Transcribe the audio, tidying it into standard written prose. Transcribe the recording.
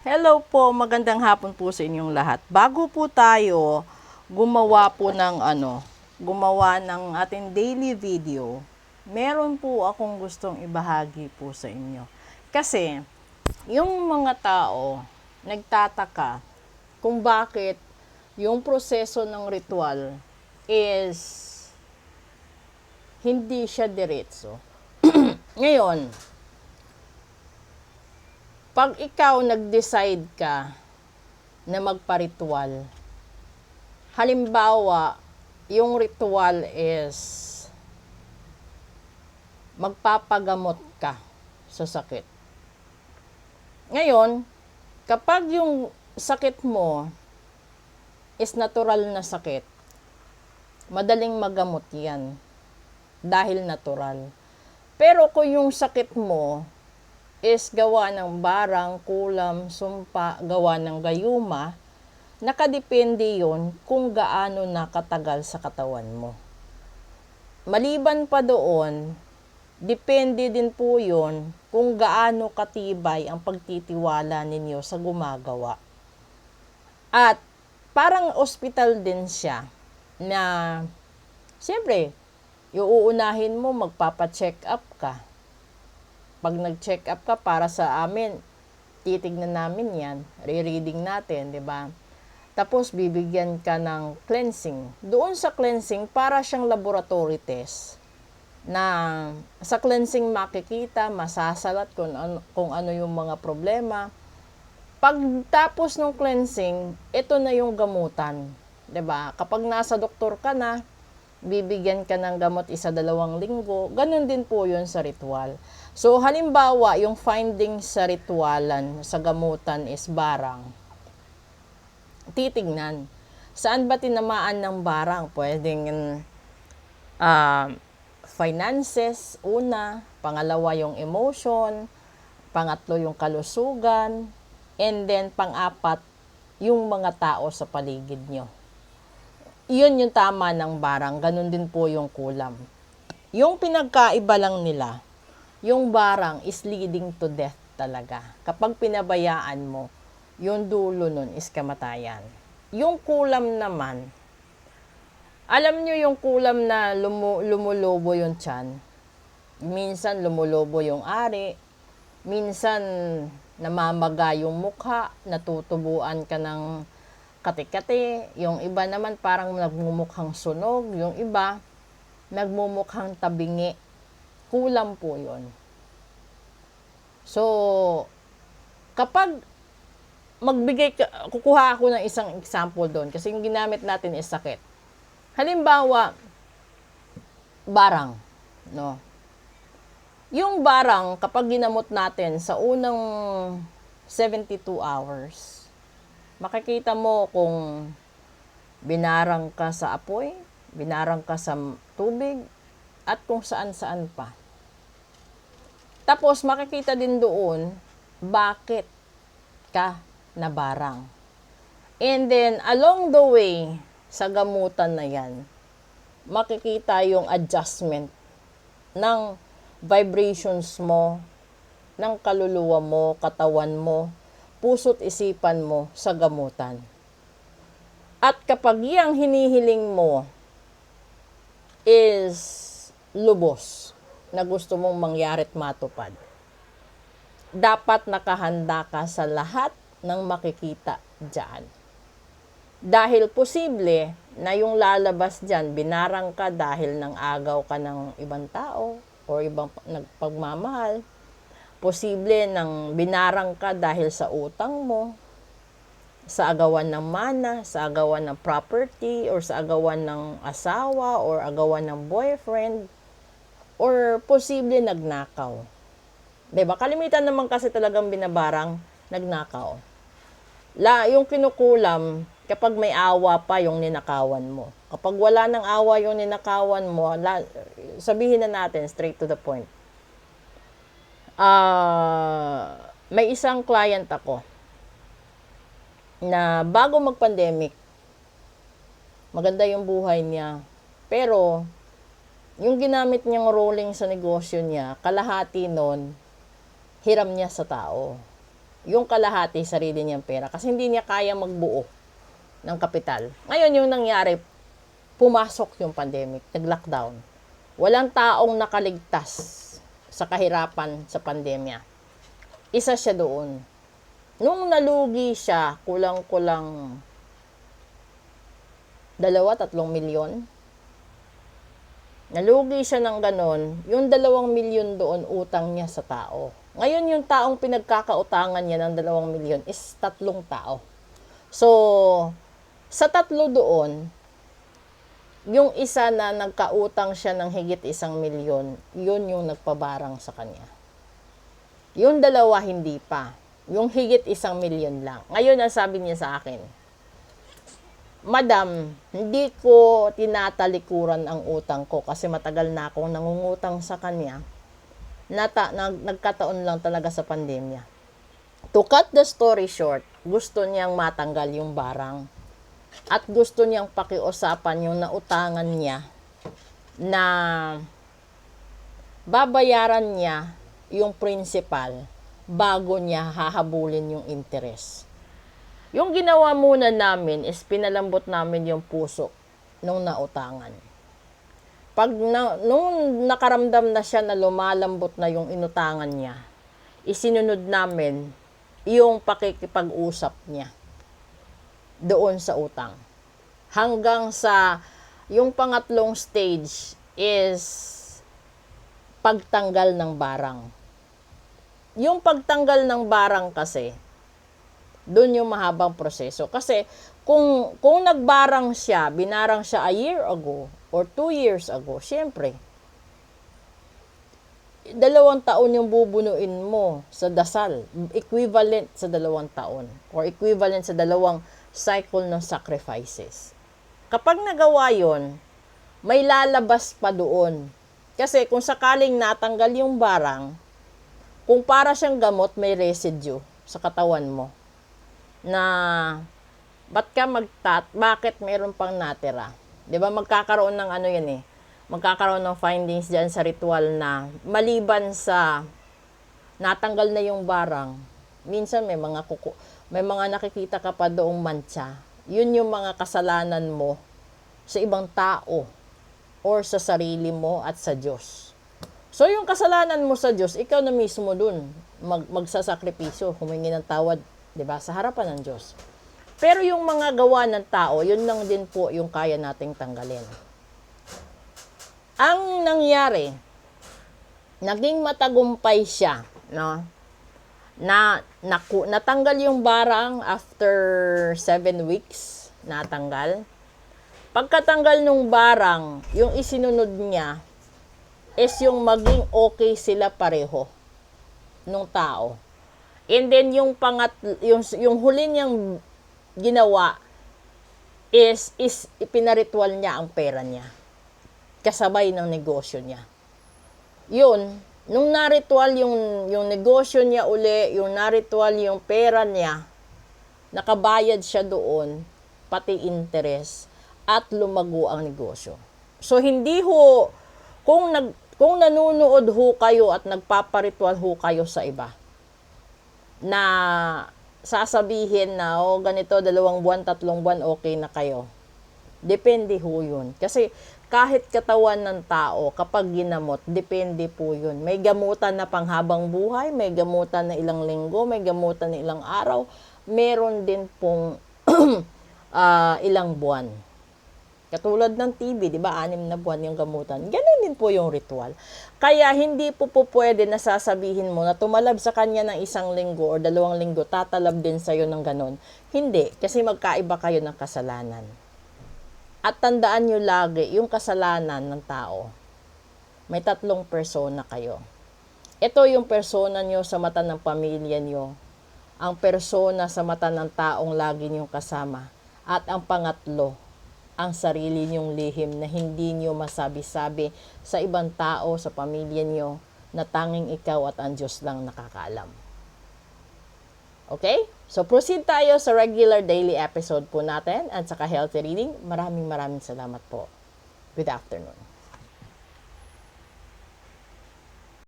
Hello po, magandang hapon po sa inyong lahat. Bago po tayo gumawa ng ating daily video, meron po akong gustong ibahagi po sa inyo. Kasi, yung mga tao nagtataka kung bakit yung proseso ng ritual is hindi siya diretso. Ngayon, pag ikaw nag-decide ka na magpa-ritual, halimbawa, yung ritual is magpapagamot ka sa sakit. Ngayon, kapag yung sakit mo is natural na sakit, madaling magamot yan dahil natural. Pero kung yung sakit mo is gawa ng barang, kulam, sumpa, gawa ng gayuma, nakadepende yon kung gaano nakatagal sa katawan mo. Maliban pa doon, depende din po yon kung gaano katibay ang pagtitiwala ninyo sa gumagawa. At parang ospital din siya na siyempre, uuunahin mo magpapa-check up ka. Pag nag-check up ka para sa amin, titignan namin yan, re-reading natin, di ba? Tapos bibigyan ka ng cleansing. Doon sa cleansing, para siyang laboratory test na sa cleansing makikita, masasalat kung ano yung mga problema. Pag tapos ng cleansing, ito na yung gamutan. 'Di ba? Kapag nasa doktor ka na, bibigyan ka ng gamot 1-2 linggo. Ganun din po yun sa ritual. So, halimbawa, yung findings sa ritualan, sa gamutan is barang. Titignan. Saan ba tinamaan ng barang? Pwedeng finances, una. Pangalawa, yung emotion. Pangatlo, yung kalusugan. And then, pang-apat, yung mga tao sa paligid nyo. Yun yung tama ng barang. Ganun din po yung kulam. Yung pinagkaiba lang nila, yung barang is leading to death talaga. Kapag pinabayaan mo, yung dulo nun is kamatayan. Yung kulam naman, alam nyo yung kulam na lumulobo yung tiyan. Minsan lumulobo yung ari. Minsan namamaga yung mukha, natutubuan ka ng kati-kati. Yung iba naman parang nagmumukhang sunog. Yung iba, nagmumukhang tabingi. Kulam po yun. So, kapag kukuha ako ng isang example doon kasi yung ginamit natin is sakit. Halimbawa, barang, no? Yung barang, kapag ginamot natin sa unang 72 hours, makikita mo kung binarang ka sa apoy, binarang ka sa tubig, at kung saan-saan pa. Tapos makikita din doon bakit ka nabarang. And then along the way sa gamutan na yan, makikita yung adjustment ng vibrations mo, ng kaluluwa mo, katawan mo, puso't isipan mo sa gamutan. At kapag yung hinihiling mo is lubos na gusto mong mangyarit matupad, dapat nakahanda ka sa lahat ng makikita dyan. Dahil posible na yung lalabas dyan, binarang ka dahil nang agaw ka ng ibang tao o ibang nagpagmamahal. Posible nang binarang ka dahil sa utang mo, sa agawan ng mana, sa agawan ng property, or sa agawan ng asawa, or agawan ng boyfriend, or posible nagnakaw. Diba? Kalimitan naman kasi talagang binabarang, nagnakaw. Yung kinukulam, kapag may awa pa yung ninakawan mo. Kapag wala ng awa yung ninakawan mo, sabihin na natin, straight to the point. May isang client ako na bago mag-pandemic, maganda yung buhay niya. Pero, yung ginamit niyang rolling sa negosyo niya, kalahati nun, hiram niya sa tao. yung kalahati sarili niyang pera kasi hindi niya kaya magbuo ng kapital. Ngayon yung nangyari, pumasok yung pandemic, nag-lockdown. Walang taong nakaligtas sa kahirapan sa pandemya. Isa siya doon. Nung nalugi siya, kulang-kulang 2-3 milyon. Nalugi siya ng ganon, yung 2 milyon doon utang niya sa tao. Ngayon yung taong pinagkakautangan niya ng 2 milyon is 3 tao. So, sa 3 doon, yung isa na nagkautang siya ng higit 1 milyon, yun yung nagpabarang sa kanya. Yung 2 hindi pa. Yung higit 1 milyon lang. Ngayon, ang sabi niya sa akin, Madam, hindi ko tinatalikuran ang utang ko kasi matagal na akong nangungutang sa kanya. Nagkataon lang talaga sa pandemya. To cut the story short, gusto niyang matanggal yung barang at gusto niyang pakiusapan yung nautangan niya na babayaran niya yung principal bago niya hahabulin yung interest. Yung ginawa muna namin is pinalambot namin yung puso nung nautangan. Nung nakaramdam na siya na lumalambot na yung inutangan niya, isinunod namin yung pakikipag-usap niya doon sa utang. Hanggang sa yung pangatlong stage is pagtanggal ng barang. Yung pagtanggal ng barang kasi, doon yung mahabang proseso. Kasi kung nagbarang siya, binarang siya a year ago or 2 years ago, syempre, 2 taon yung bubunuin mo sa dasal. Equivalent sa 2 taon. Or equivalent sa 2 cycle ng sacrifices. Kapag nagawa yon, may lalabas pa doon. Kasi kung sakaling natanggal yung barang, kung para siyang gamot, may residue sa katawan mo. Na bakit meron pang natira? 'Di ba magkakaroon ng ano 'yan magkakaroon ng findings diyan sa ritual na maliban sa natanggal na yung barang, minsan may mga nakikita ka pa doong mantsa. 'Yun yung mga kasalanan mo sa ibang tao or sa sarili mo at sa Diyos. So yung kasalanan mo sa Diyos, ikaw na mismo dun magsasakripisyo, humingi ng tawad, 'di ba? Sa harapan ng Diyos. Pero yung mga gawa ng tao, yun lang din po yung kaya nating tanggalin. Ang nangyari, naging matagumpay siya, no? Natanggal yung barang after 7 weeks, natanggal. Pagkatanggal ng barang, yung isinunod niya is yung maging okay sila pareho nung tao. And then yung yung huli niyang ginawa is ipinaritual niya ang pera niya kasabay ng negosyo niya. Yun, nung naritual yung negosyo niya uli, yung naritual yung pera niya, nakabayad siya doon pati interest at lumago ang negosyo. So hindi ho kung nanonood ho kayo at nagpaparitual ho kayo sa iba na sasabihin na, ganito, 2 buwan, 3 buwan, okay na kayo. Depende ho yun. Kasi kahit katawan ng tao, kapag ginamot, depende po yun. May gamutan na panghabang buhay, may gamutan na ilang linggo, may gamutan na ilang araw, meron din pong ilang buwan. Katulad ng TB, di ba, 6 na buwan yung gamutan. Ganun din po yung ritual. Kaya hindi po pwede na sasabihin mo na tumalab sa kanya ng 1 linggo o 2 linggo, tatalab din sa'yo ng ganun. Hindi, kasi magkaiba kayo ng kasalanan. At tandaan nyo lagi, yung kasalanan ng tao, may 3 persona kayo. Ito yung persona nyo sa mata ng pamilya nyo, ang persona sa mata ng taong lagi nyo kasama, at ang pangatlo, ang sarili niyong lihim na hindi niyo masabi-sabi sa ibang tao, sa pamilya niyo, na tanging ikaw at ang Diyos lang nakakaalam. Okay? So, proceed tayo sa regular daily episode po natin at saka healthy reading. Maraming salamat po. Good afternoon.